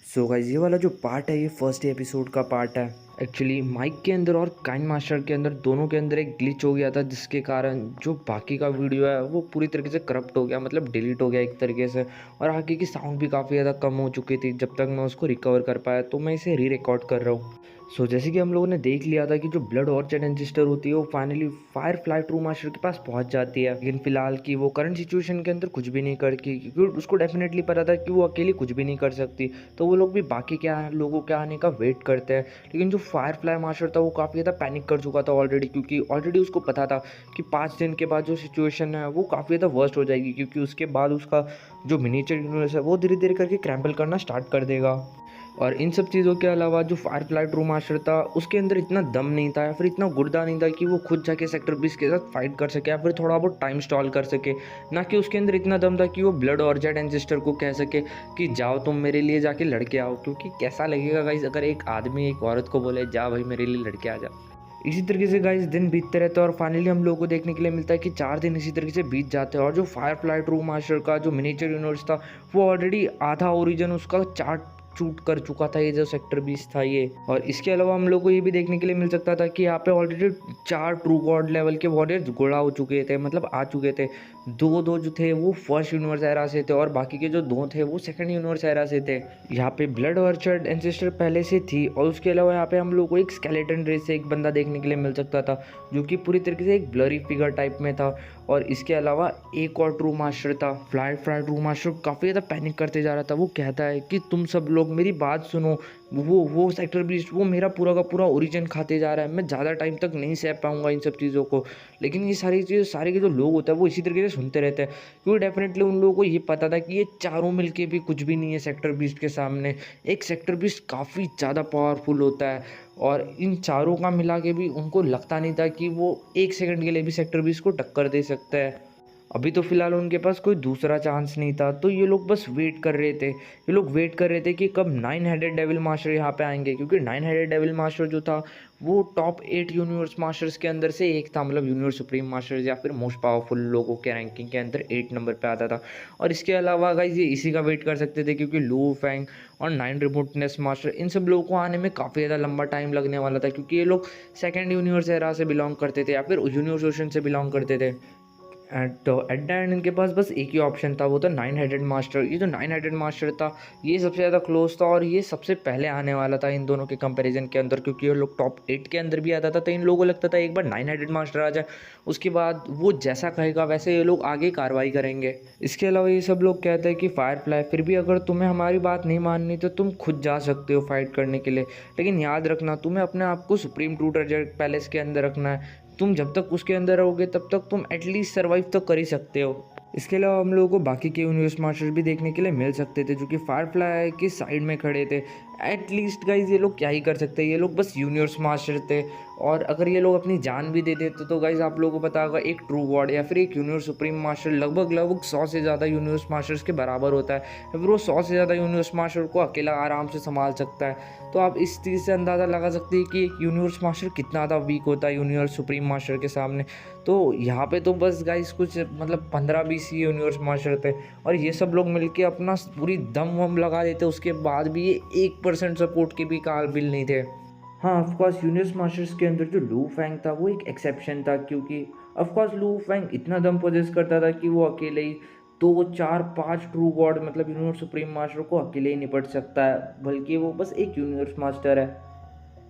So guys ये वाला जो पार्ट है ये फर्स्ट एपिसोड का पार्ट है। एक्चुअली माइक के अंदर और काइन मास्टर के अंदर दोनों के अंदर एक ग्लिच हो गया था, जिसके कारण जो बाकी का वीडियो है वो पूरी तरीके से करप्ट हो गया, मतलब डिलीट हो गया एक तरीके से। और आगे की साउंड भी काफ़ी ज़्यादा कम हो चुकी थी। जब तक मैं उसको रिकवर कर पाया तो मैं इसे री रिकॉर्ड कर रहा हूँ। सो जैसे कि हम लोगों ने देख लिया था कि जो ब्लड ऑर्चर्ड एंसेस्टर होती है वो फाइनली फायरफ्लाई ट्रू मास्टर के पास पहुंच जाती है। लेकिन फिलहाल की वो करंट सिचुएशन के अंदर कुछ भी नहीं करती, क्योंकि उसको डेफिनेटली पता था कि वो अकेली कुछ भी नहीं कर सकती। तो वो लोग भी बाकी लोगों के आने का वेट करते हैं। लेकिन जो फायरफ्लाई मास्टर था वो काफ़ी ज़्यादा पैनिक कर चुका था ऑलरेडी, क्योंकि ऑलरेडी उसको पता था कि 5 दिन के बाद जो सिचुएशन है वो काफ़ी ज़्यादा वर्स्ट हो जाएगी, क्योंकि उसके बाद उसका जो मिनीचर यूनिवर्स है वो धीरे धीरे करके क्रैम्पल करना स्टार्ट कर देगा। और इन सब चीज़ों के अलावा जो फायरफ्लाई ट्रू मास्टर था उसके अंदर इतना दम नहीं था या फिर इतना गुर्दा नहीं था कि वो खुद जाके सेक्टर 20 के साथ फाइट कर सके या फिर थोड़ा बहुत टाइम स्टॉल कर सके। ना कि उसके अंदर इतना दम था कि वो ब्लड ऑर्चर्ड एंसेस्टर को कह सके कि जाओ तुम मेरे लिए जाके लड़के आओ। क्योंकि कैसा लगेगा गाइस अगर एक आदमी एक औरत को बोले जा भाई मेरे लिए लड़के आ जा। इसी तरीके से गाइस दिन बीतते रहते हैं और फाइनली हम लोगों को देखने के लिए मिलता है कि 4 दिन इसी तरीके से बीत जाते हैं। और जो फायरफ्लाई ट्रू मास्टर का जो मिनीचर यूनिवर्स था वो ऑलरेडी आधा ओरिजिन उसका चार्ट शूट कर चुका था, ये जो सेक्टर 20 था ये। और इसके अलावा हम लोग को ये भी देखने के लिए मिल सकता था कि यहाँ पे ऑलरेडी 4 ट्रू गॉड लेवल के वॉरियर्स गोड़ा हो चुके थे, मतलब आ चुके थे। दो दो जो थे वो फर्स्ट यूनिवर्स एरा से थे और बाकी के जो दो थे वो सेकंड यूनिवर्स एरा से थे। यहाँ पे ब्लड ऑर्चर्ड एंसेस्टर पहले से थी और उसके अलावा यहाँ पे हम लोग को एक स्केलेटन रेस से एक बंदा देखने के लिए मिल सकता था, जो कि पूरी तरीके से एक ब्लरी फिगर टाइप में था। और इसके अलावा एक और ट्रू मास्टर था, फ्लाई फ्लाई ट्रू मास्टर काफ़ी ज़्यादा पैनिक करते जा रहा था। वो कहता है कि तुम सब लोग मेरी बात सुनो, वो सेक्टर 20 वो मेरा पूरा का पूरा ओरिजिन खाते जा रहा है, मैं ज़्यादा टाइम तक नहीं सह पाऊंगा इन सब चीज़ों को। लेकिन ये सारी चीज़ सारे के जो लोग होते हैं वो इसी तरीके से सुनते रहते हैं, क्योंकि डेफिनेटली उन लोगों को ये पता था कि ये चारों मिलके भी कुछ भी नहीं है सेक्टर 20 के सामने। एक सेक्टर 20 काफ़ी ज़्यादा पावरफुल होता है और इन चारों का मिला के भी उनको लगता नहीं था कि वो 1 सेकंड के लिए भी सेक्टर 20 को टक्कर दे सकता है। अभी तो फिलहाल उनके पास कोई दूसरा चांस नहीं था, तो ये लोग बस वेट कर रहे थे। ये लोग वेट कर रहे थे कि कब 9 हेडेड डेविल मास्टर यहाँ पे आएंगे, क्योंकि 9 हेडेड डेविल मास्टर जो था वो टॉप 8 यूनिवर्स मास्टर्स के अंदर से एक था, मतलब यूनिवर्स सुप्रीम मास्टर्स या फिर मोस्ट पावरफुल लोगों के रैंकिंग के अंदर 8 नंबर पे आता था। और इसके अलावा गाइस ये इसी का वेट कर सकते थे, क्योंकि लू फैंग और 9 रिमोटनेस मास्टर इन सब लोगों को आने में काफ़ी ज़्यादा लंबा टाइम लगने वाला था, क्योंकि ये लोग सेकेंड यूनिवर्स एरा से बिलोंग करते थे या फिर यूनिवर्स ओशन से बिलोंग करते थे। एट द एंड इनके पास बस एक ही ऑप्शन था, वो था 9 हेडेड मास्टर। ये जो 9 हेडेड मास्टर था ये सबसे ज़्यादा क्लोज था और ये सबसे पहले आने वाला था इन दोनों के कंपैरिजन के अंदर, क्योंकि ये लोग टॉप 8 के अंदर भी आता था। तो इन लोगों को लगता था एक बार 9 हेडेड मास्टर आ जाए, उसके बाद वो जैसा कहेगा वैसे ये लोग आगे कार्रवाई करेंगे। इसके अलावा ये सब लोग कहते हैं कि फायरफ्लाई फिर भी अगर तुम्हें हमारी बात नहीं माननी तो तुम खुद जा सकते हो फाइट करने के लिए, लेकिन याद रखना तुम्हें अपने आप को सुप्रीम ट्रू ट्रेजर पैलेस के अंदर रखना है। तुम जब तक उसके अंदर रहोगे तब तक तुम एटलीस्ट सर्वाइव तो कर ही सकते हो। इसके अलावा हम लोगों को बाकी के यूनिवर्स मास्टर्स भी देखने के लिए मिल सकते थे, जो कि फायरफ्लाई की साइड में खड़े थे। एटलीस्ट गाइज ये लोग क्या ही कर सकते हैं, ये लोग बस यूनिवर्स मास्टर थे। और अगर ये लोग अपनी जान भी दे देते तो गाइज आप लोगों को पता होगा एक ट्रू गॉड या फिर एक यूनिवर्स सुप्रीम मास्टर लगभग लगभग 100 से ज़्यादा यूनिवर्स मास्टर्स के बराबर होता है, या फिर वो 100 से ज़्यादा यूनिवर्स मास्टर को अकेला आराम से संभाल सकता है। तो आप इस चीज़ से अंदाज़ा लगा सकते हैं कि एक यूनिवर्स मास्टर कितना ज़्यादा वीक होता है यूनिवर्स सुप्रीम मास्टर के सामने। तो यहाँ पे तो बस गाइस कुछ मतलब 15-20 ही यूनिवर्स मास्टर थे और ये सब लोग मिलके अपना पूरी दम वम लगा देते, उसके बाद भी ये 1% सपोर्ट के भी काबिल नहीं थे। हाँ ऑफकोर्स यूनिवर्स मास्टर्स के अंदर जो लू फैंग था वो एक एक्सेप्शन था, क्योंकि ऑफकोर्स लू फैंग इतना दम पोजेस करता था कि वो अकेले ही 2 4 5 ट्रू गॉड मतलब यूनिवर्स सुप्रीम मास्टर को अकेले ही निपट सकता है, बल्कि वो बस एक यूनिवर्स मास्टर है।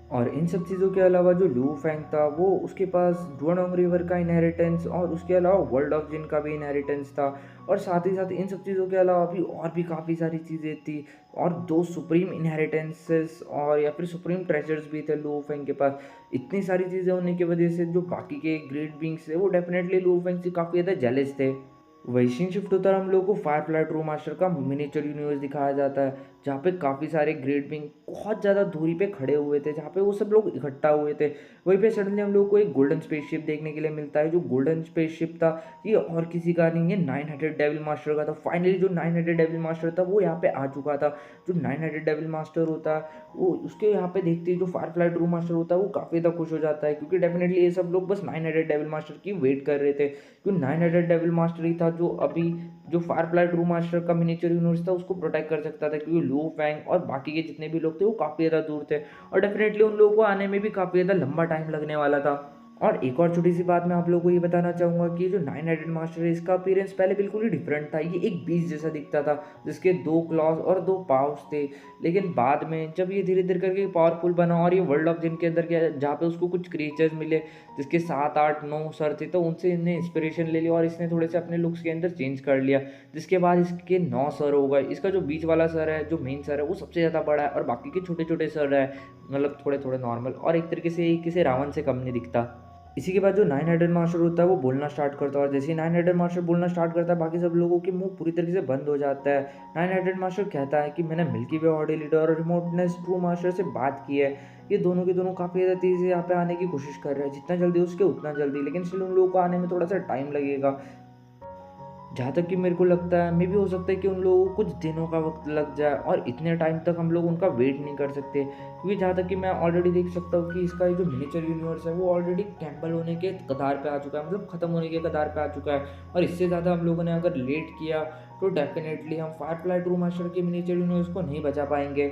और इन सब चीज़ों के अलावा जो लू फैंग था वो उसके पास डुआनोंग रिवर का इनहेरिटेंस और उसके अलावा वर्ल्ड ऑफ जिन का भी इनहेरिटेंस था। और साथ ही साथ इन सब चीज़ों के अलावा भी और भी काफ़ी सारी चीज़ें थी और 2 सुप्रीम इनहेरिटेंसेस और या फिर सुप्रीम ट्रेजर्स भी थे लू फैंग के पास। इतनी सारी चीज़ें होने की वजह से जो बाकी के ग्रेट बींग्स थे वो डेफिनेटली लू फैंग से काफ़ी ज़्यादा जेलस थे। वही सीन शिफ्ट होता है, हम लोगों को फायरफ्लाई ट्रू मास्टर का मिनिएचर यूनिवर्स दिखाया जाता है, जहाँ पे काफ़ी सारे ग्रेट बीइंग बहुत ज़्यादा दूरी पे खड़े हुए थे, जहाँ पे वो सब लोग इकट्ठा हुए थे। वहीं पे सडनली हम लोग को एक गोल्डन स्पेसशिप देखने के लिए मिलता है। जो गोल्डन स्पेसशिप था ये और किसी का नहीं है, 9 हेडेड डेविल मास्टर का था। फाइनली जो 9 हेडेड डेविल मास्टर था वो यहाँ पे आ चुका था। जो 9 हेडेड डेविल मास्टर होता है वो उसके यहाँ पे देखते ही जो फायरफ्लाई ट्रू मास्टर होता है वो काफ़ी ज़्यादा खुश हो जाता है, क्योंकि डेफिनेटली ये सब लोग बस 9 हेडेड डेविल मास्टर की वेट कर रहे थे। क्योंकि 9 हेडेड डेविल मास्टर ही था जो अभी जो फायरफ्लाई ट्रू मास्टर का मिनिएचर यूनिवर्स था उसको प्रोटेक्ट कर सकता था, क्योंकि लू फैंग और बाकी के जितने भी लोग थे वो काफ़ी ज़्यादा दूर थे और डेफिनेटली उन लोगों को आने में भी काफ़ी ज़्यादा लंबा टाइम लगने वाला था। और एक और छोटी सी बात मैं आप लोगों को ये बताना चाहूँगा कि जो नाइन हेडेड मास्टर है इसका अपीयरेंस पहले बिल्कुल ही डिफरेंट था। ये एक बीस्ट जैसा दिखता था जिसके 2 क्लॉज और 2 पाव्स थे। लेकिन बाद में जब ये धीरे-धीरे करके पावरफुल बना और ये वर्ल्ड ऑफ जिन के अंदर गया, जहाँ पे उसको कुछ क्रिएचर्स मिले जिसके 7, 8, 9 सर थे, तो उनसे इन्हें इंस्पिरेशन ले लिया और इसने थोड़े से अपने लुक्स के अंदर चेंज कर लिया। जिसके बाद इसके 9 सर हो गए। इसका जो बीच वाला सर है, जो मेन सर है, वो सबसे ज़्यादा बड़ा है और बाकी के छोटे-छोटे सर है मतलब थोड़े-थोड़े नॉर्मल, और एक तरीके से ये किसी रावण से कम नहीं दिखता। इसी के बाद जो नाइन हेडेड मास्टर होता है वो बोलना स्टार्ट करता है और जैसे ही नाइन हेडेड मास्टर बोलना स्टार्ट करता है बाकी सब लोगों के मुंह पूरी तरीके से बंद हो जाता है। नाइन हेडेड मास्टर कहता है कि मैंने मिल्की वे ऑडी लीडर और रिमोटनेस ट्रू मास्टर से बात की है। ये दोनों के दोनों काफ़ी ज़्यादा तेज़ी से यहाँ पे आने की कोशिश कर रहे हैं, जितना जल्दी उसके उतना जल्दी, लेकिन स्टिल उन लोगों को आने में थोड़ा सा टाइम लगेगा। जहाँ तक कि मेरे को लगता है मे बी हो सकता है कि उन लोगों को कुछ दिनों का वक्त लग जाए और इतने टाइम तक हम लोग उनका वेट नहीं कर सकते, क्योंकि जहाँ तक कि मैं ऑलरेडी देख सकता हूँ कि इसका ये जो मिनिएचर यूनिवर्स है वो ऑलरेडी कैंपल होने के कगार पे आ चुका है, मतलब ख़त्म होने के कगार पे आ चुका है। और इससे ज़्यादा हम लोगों ने अगर लेट किया तो डेफिनेटली हम फायरफ्लाई ट्रू मास्टर के मिनिएचर यूनिवर्स को नहीं बचा पाएंगे।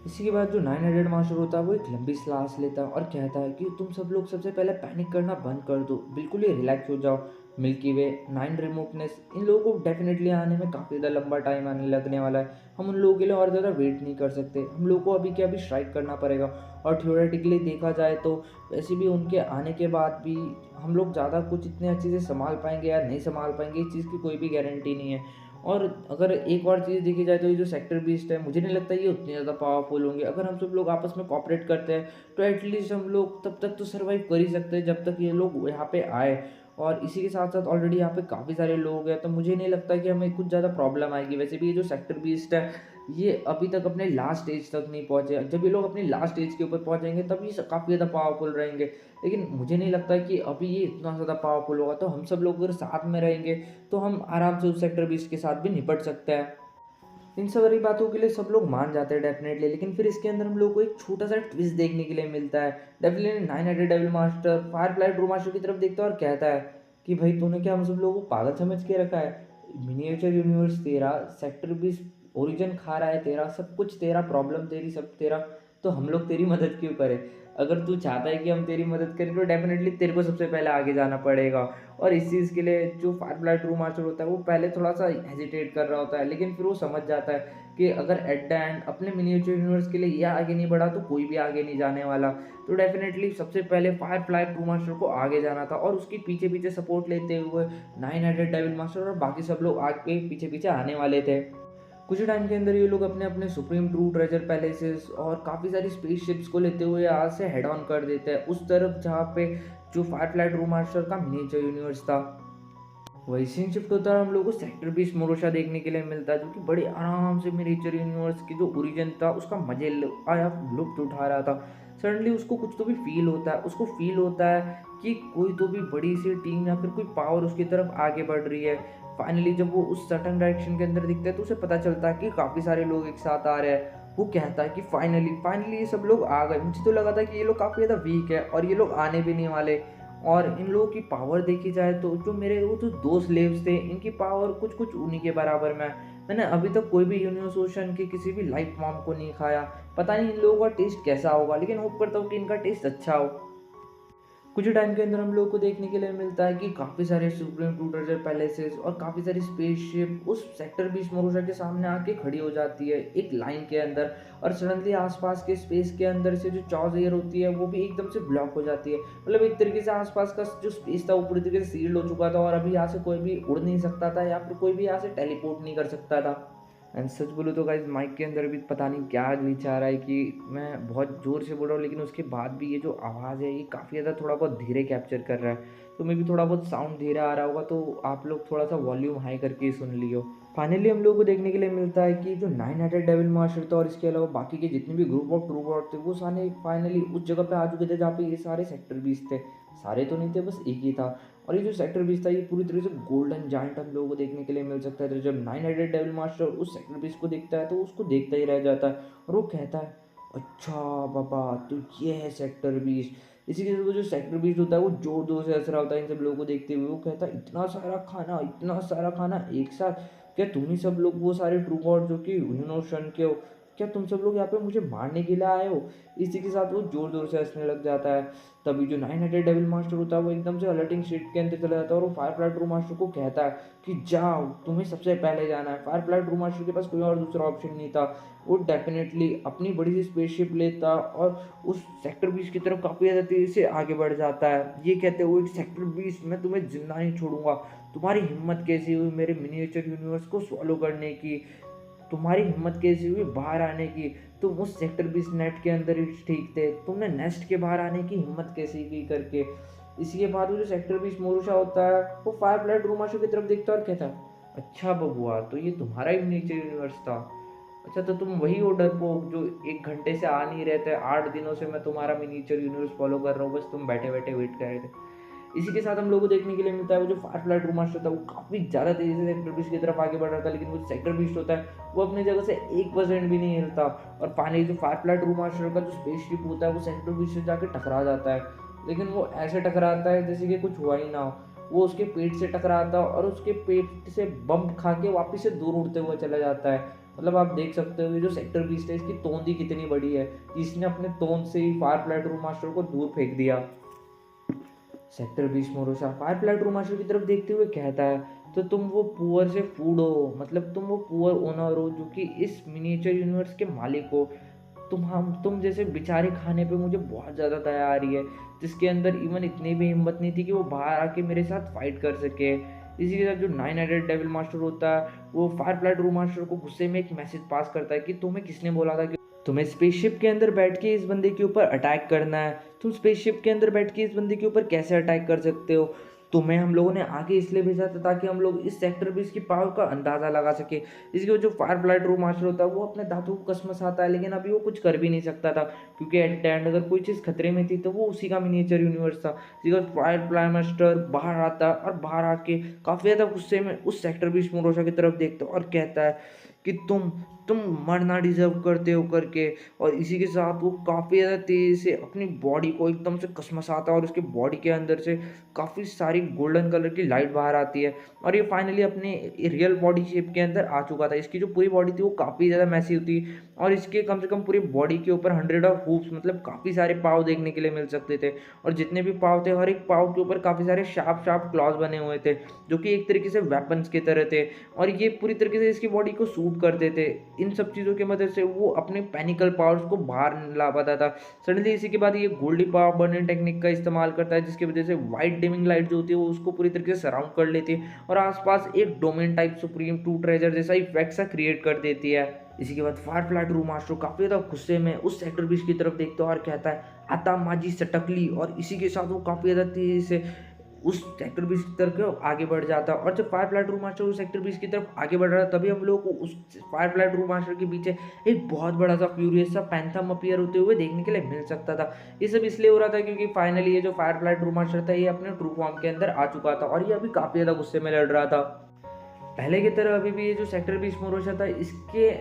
इसी के बाद जो नाइन हेडेड मास्टर होता है वो एक लंबी सांस लेता है और कहता है कि तुम सब लोग सबसे पहले पैनिक करना बंद कर दो, बिल्कुल ही रिलैक्स हो जाओ। मिल्की वे, नाइन रिमोटनेस, इन लोगों को डेफिनेटली आने में काफ़ी ज़्यादा लंबा टाइम आने लगने वाला है। हम उन लोगों के लिए और ज़्यादा वेट नहीं कर सकते, हम लोग को अभी के अभी स्ट्राइक करना पड़ेगा। और थियोरेटिकली देखा जाए तो वैसे भी उनके आने के बाद भी हम लोग ज़्यादा कुछ इतने अच्छे से संभाल पाएंगे या नहीं संभाल पाएंगे, इस चीज़ की कोई भी गारंटी नहीं है। और अगर एक और चीज़ देखी जाए तो ये जो सेक्टर बीस्ट है, मुझे नहीं लगता ये उतने ज़्यादा पावरफुल होंगे। अगर हम सब लोग आपस में कोऑपरेट करते हैं तो एटलीस्ट हम लोग तब तक तो सर्वाइव कर ही सकते हैं जब तक ये लोग यहाँ पे आए। और इसी के साथ साथ ऑलरेडी यहाँ पे काफ़ी सारे लोग हैं, तो मुझे नहीं लगता कि हमें कुछ ज़्यादा प्रॉब्लम आएगी। वैसे भी ये जो सेक्टर बीस्ट है ये अभी तक अपने लास्ट स्टेज तक नहीं पहुँचे। जब ये लोग अपनी लास्ट स्टेज के ऊपर पहुँचेंगे तब ये काफ़ी ज़्यादा पावरफुल रहेंगे, लेकिन मुझे नहीं लगता कि अभी ये इतना ज़्यादा पावरफुल होगा। तो हम सब लोग अगर साथ में रहेंगे तो हम आराम से उस सेक्टर 20 के साथ भी निपट सकते हैं। इन सारी बातों के लिए सब लोग मान जाते हैं डेफिनेटली, लेकिन फिर इसके अंदर हम लोग को एक छोटा सा ट्विस्ट देखने के लिए मिलता है। Definitely nine headed devil master Firefly true master की तरफ देखता है और कहता है कि भाई तूने क्या हम सब लोगों को पागल समझ के रखा है? मिनिएचर यूनिवर्स तेरा, सेक्टर 20 ओरिजिन खा रहा है तेरा, सब कुछ तेरा, प्रॉब्लम तेरी, सब तेरा, तो हम लोग तेरी मदद क्यों करें? अगर तू चाहता है कि हम तेरी मदद करें तो डेफिनेटली तेरे को सबसे पहले आगे जाना पड़ेगा। और इस चीज़ के लिए जो फायरफ्लाई ट्रू मास्टर होता है वो पहले थोड़ा-सा हेजिटेट कर रहा होता है, लेकिन फिर वो समझ जाता है कि अगर एट द एंड अपने मिनिएचर यूनिवर्स के लिए ये आगे नहीं बढ़ा तो कोई भी आगे नहीं जाने वाला। तो डेफिनेटली सबसे पहले फायरफ्लाई ट्रू मास्टर को आगे जाना था और उसके पीछे-पीछे सपोर्ट लेते हुए नाइन हेडेड डेविल मास्टर और बाकी सब लोग आगे पीछे-पीछे आने वाले थे। कुछ ही टाइम के अंदर ये लोग अपने अपने सुप्रीम ट्रू ट्रेजर पैलेसेस और काफ़ी सारी स्पेसशिप्स को लेते हुए आज से हेड ऑन कर देते हैं उस तरफ जहाँ पे जो फायरफ्लाई ट्रू मास्टर का मिनिएचर यूनिवर्स था। वही सीन शिफ्ट होता है, हम लोग को सेक्टर 20 मोरोशा देखने के लिए मिलता है, जो कि बड़े आराम से मिनिएचर यूनिवर्स की जो ओरिजिन था उसका मजे आया लुत्फ उठा रहा था। सडनली उसको कुछ तो भी फील होता है, उसको फील होता है कि कोई तो भी बड़ी सी टीम या फिर कोई पावर उसकी तरफ आगे बढ़ रही है। फाइनली जब वो उस सर्टन डायरेक्शन के अंदर दिखता है तो उसे पता चलता है कि काफ़ी सारे लोग एक साथ आ रहे हैं। वो कहता है कि फाइनली फाइनली ये सब लोग आ गए। मुझे तो लगा था कि ये लोग काफ़ी ज़्यादा वीक है और ये लोग आने भी नहीं वाले। और इन लोगों की पावर देखी जाए तो जो मेरे वो जो 2 स्लेव्स थे इनकी पावर कुछ-कुछ उन्हीं के बराबर में है। मैंने अभी तक कोई भी यूनिवर्स ओशन की किसी भी लाइफ फॉर्म को नहीं खाया। पता नहीं इन लोगों का टेस्ट कैसा होगा, लेकिन होप करता हूँ कि इनका टेस्ट अच्छा हो। कुछ ही टाइम के अंदर हम लोग को देखने के लिए मिलता है कि काफ़ी सारे सुप्रीम टू ट्रेजर पैलेसेस और काफ़ी सारी स्पेसशिप उस सेक्टर 20 मोरोशा के सामने आके खड़ी हो जाती है एक लाइन के अंदर। और सडनली आसपास के स्पेस के अंदर से जो चॉज एयर होती है वो भी एकदम से ब्लॉक हो जाती है। मतलब एक तरीके से आसपास का जो स्पेस था वो पूरी तरीके से सील्ड हो चुका था और अभी यहाँ से कोई भी उड़ नहीं सकता था या फिर कोई भी यहाँ से टेलीपोर्ट नहीं कर सकता था। एंड सच बोलूँ तो गाइस माइक के अंदर भी पता नहीं क्या ग्लिच आ रहा है कि मैं बहुत ज़ोर से बोल रहा हूँ, लेकिन उसके बाद भी ये जो आवाज़ है ये काफ़ी ज़्यादा थोड़ा बहुत धीरे कैप्चर कर रहा है। तो मे भी थोड़ा बहुत साउंड धीरे आ रहा होगा, तो आप लोग थोड़ा सा वॉल्यूम हाई करके ही सुन लियो। फाइनली हम लोग को देखने के लिए मिलता है कि जो नाइन हेडेड डेविल मास्टर था और इसके अलावा बाकी के जितने भी ग्रुप ऑफ ट्रू गॉड थे वो सारे फाइनली उस जगह पे आ चुके थे जहाँ पे ये सारे सेक्टर 20 थे। सारे तो नहीं थे, बस एक ही था। और ये जो सेक्टर 20 था ये पूरी तरह से गोल्डन जाइंट हम लोगों को देखने के लिए मिल सकता है। तो जब नाइन हेडेड डेविल मास्टर उस सेक्टर 20 को देखता है तो उसको देखता ही रह जाता है और वो कहता है, अच्छा बाबा तो ये है सेक्टर 20। इसी के साथ वो जो सेक्टर बीस्ट होता है वो जोर जोर से हंस रहा होता है इन सब लोगों को देखते हुए। वो कहता है इतना सारा खाना एक साथ, क्या तुम ही सब लोग वो सारे ट्रू गॉड जो कि शन के हो, क्या तुम सब लोग यहाँ पे मुझे मारने के लिए आए हो? इसी के साथ वो जोर जोर से हंसने लग जाता है। तभी जो 9 हेडेड डेविल मास्टर होता है वो एकदम से अलर्टिंग स्टेट के अंदर चला जाता है और वो फायरफ्लाई ट्रू मास्टर को कहता है कि जाओ, तुम्हें सबसे पहले जाना है। फायरफ्लाई ट्रू मास्टर के पास कोई और दूसरा ऑप्शन नहीं था। वो डेफिनेटली अपनी बड़ी सी स्पेसशिप लेता और उस सेक्टर 20 की तरफ काफ़ी ज़्यादा तेज़ी से आगे बढ़ जाता है, ये कहते हुए सेक्टर 20 मैं तुम्हें जिंदा नहीं छोड़ूंगा। तुम्हारी हिम्मत कैसी हुई मेरे मिनिएचर यूनिवर्स को सॉलो करने की? तुम्हारी हिम्मत कैसी हुई बाहर आने की? तुम उस सेक्टर 20 नेट के अंदर ही ठीक थे, तुमने नेस्ट के बाहर आने की हिम्मत कैसी की करके। इसी के बाद वो जो सेक्टर 20 मोरूशा होता है वो फायर रूमाशो की तरफ देखता है और कहता है, अच्छा बबुआ, तो ये तुम्हारा ही मिनिएचर यूनिवर्स था। अच्छा, तो तुम वही हो डरपोक जो 1 घंटे से आ नहीं रहते, 8 दिनों से मैं तुम्हारा मिनिएचर यूनिवर्स फॉलो कर रहा हूँ, बस तुम बैठे बैठे वेट कर रहे थे। इसी के साथ हम लोग को देखने के लिए मिलता है वो जो फायरफ्लाई ट्रू मास्टर था वो काफ़ी ज़्यादा तेज़ी से सेक्टर 20 की तरफ आगे बढ़ रहा था, लेकिन वो सेक्टर 20 होता है वो अपनी जगह से 1% भी नहीं हिलता। और फाइनली जो फायरफ्लाई ट्रू मास्टर का जो स्पेसशिप होता है वो सेक्टर 20 से जाकर टकरा जाता है, लेकिन वो ऐसे टकराता है जैसे कि कुछ हुआ ही ना हो। वो उसके पेट से टकराता है और उसके पेट से बम्प खा के वापस से दूर उड़ते हुए चला जाता है। मतलब आप देख सकते हो ये जो सेक्टर 20 है इसकी तोंद ही कितनी बड़ी है कि इसने अपने तोंद से ही फायरफ्लाई ट्रू मास्टर को दूर फेंक दिया। सेक्टर 20 मोरोसा फायरफ्लाई ट्रू मास्टर की तरफ देखते हुए कहता है, तो तुम वो पुअर से फूड हो, मतलब तुम वो पुअर ओनर हो जो कि इस मिनिएचर यूनिवर्स के मालिक हो। तुम जैसे बेचारे खाने पे मुझे बहुत ज़्यादा दया आ रही है, जिसके अंदर इवन इतनी भी हिम्मत नहीं थी कि वो बाहर आके मेरे साथ फाइट कर सके। इसी के साथ जो 9 हेडेड डेविल मास्टर होता है वो फायरफ्लाई ट्रू मास्टर को गुस्से में एक मैसेज पास करता है कि तुम्हें किसने बोला था कि तुम्हें स्पेसशिप के अंदर बैठ के इस बंदे के ऊपर अटैक करना है? तुम स्पेसशिप के अंदर बैठ के इस बंदे के ऊपर कैसे अटैक कर सकते हो? तुम्हें हम लोगों ने आगे इसलिए भेजा था ताकि हम लोग इस सेक्टर 20 की पावर का अंदाजा लगा सके। इसकी वजह जो फायर ब्लाइट रूम मास्टर होता है वो अपने दांतों को कसमसाता है, लेकिन अभी वो कुछ कर भी नहीं सकता था क्योंकि एट द एंड अगर कोई चीज़ खतरे में थी तो वो उसी का मिनिएचर यूनिवर्स था। जिसका फायर ब्लाइट मास्टर बाहर आता है और बाहर आके काफ़ी ज़्यादा गुस्से में उस सेक्टर 20 मोरोशा की तरफ देखता है और कहता है कि तुम मरना डिजर्व करते हो करके। और इसी के साथ वो काफ़ी ज़्यादा तेज़ी से अपनी बॉडी को एकदम से कसमसाता है और उसके बॉडी के अंदर से काफ़ी सारी गोल्डन कलर की लाइट बाहर आती है और ये फाइनली अपने रियल बॉडी शेप के अंदर आ चुका था। इसकी जो पूरी बॉडी थी वो काफ़ी ज़्यादा मैसिव थी और इसके कम से कम पूरी बॉडी के ऊपर 100 ऑफ हूप्स, मतलब काफ़ी सारे पाँव देखने के लिए मिल सकते थे। और जितने भी पाँव थे हर एक पाँव के ऊपर काफ़ी सारे शार्प शार्प क्लॉज बने हुए थे जो कि एक तरीके से वेपन्स की तरह थे और ये पूरी तरीके से इसकी बॉडी को सूट करते थे। इन सब चीज़ों की मदद से वो अपने पैनिकल पावर्स को बाहर ला पाता था। सडनली इसी के बाद ये गोल्डी पावर बर्निंग टेक्निक का इस्तेमाल करता है जिसकी वजह से वाइट डिमिंग लाइट जो होती है वो उसको पूरी तरीके से सराउंड कर लेती है और आसपास एक domain type supreme to treasure जैसा इफेक्ट सा क्रिएट कर देती है। इसी के बाद फायरफ्लाई ट्रू मास्टर काफी ज्यादा गुस्से में उस सेक्टर 20 की तरफ देखता है और कहता है, आता माजी सटकली। और इसी के साथ वो काफी ज्यादा तेजी से उस सेक्टर 20 की तरफ आगे बढ़ जाता है। और जब फायरफ्लाई ट्रू मास्टर उस सेक्टर 20 की तरफ आगे बढ़ रहा है तभी हम लोग को उस फायरफ्लाई ट्रू मास्टर के पीछे एक बहुत बड़ा सा फ्यूरियस सा पैंथम अपीयर होते हुए देखने के लिए मिल सकता था। ये सब इसलिए हो रहा था क्योंकि फाइनली ये जो फायरफ्लाई ट्रू मास्टर था ये अपने ट्रू फॉर्म के अंदर आ चुका था और ये अभी काफी ज्यादा गुस्से में लड़ रहा था। पहले की तरह अभी भी ये जो सेक्टर 20 मोरोशा था इसके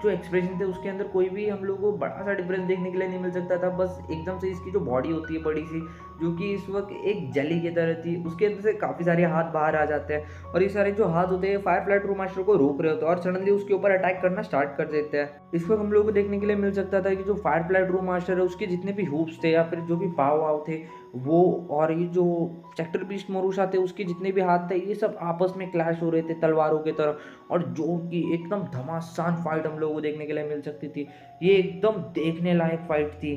जो एक्सप्रेशन थे उसके अंदर कोई भी हम लोग को बड़ा सा डिफरेंस देखने के लिए नहीं मिल सकता था। बस एकदम से इसकी जो बॉडी होती है बड़ी सी जो कि इस वक्त एक जेली की तरह थी, उसके अंदर से काफ़ी सारे हाथ बाहर आ जाते हैं और ये सारे जो हाथ होते हैं फायरफ्लाई ट्रू मास्टर को रोक रहे होते हैं और सडनली उसके ऊपर अटैक करना स्टार्ट कर देते हैं। इस वक्त हम लोग को देखने के लिए मिल सकता था कि जो फायरफ्लाई ट्रू मास्टर है उसके जितने भी हूप्स थे या फिर जो भी पाव वाव थे वो, और ये जो सेक्टर 20 मोरूशा थे उसके जितने भी हाथ थे ये सब आपस में क्लैश हो रहे थे तलवारों की तरह और जो कि एकदम घमासान फाइट हम लोगों को देखने के लिए मिल सकती थी। ये एकदम देखने लायक फाइट थी।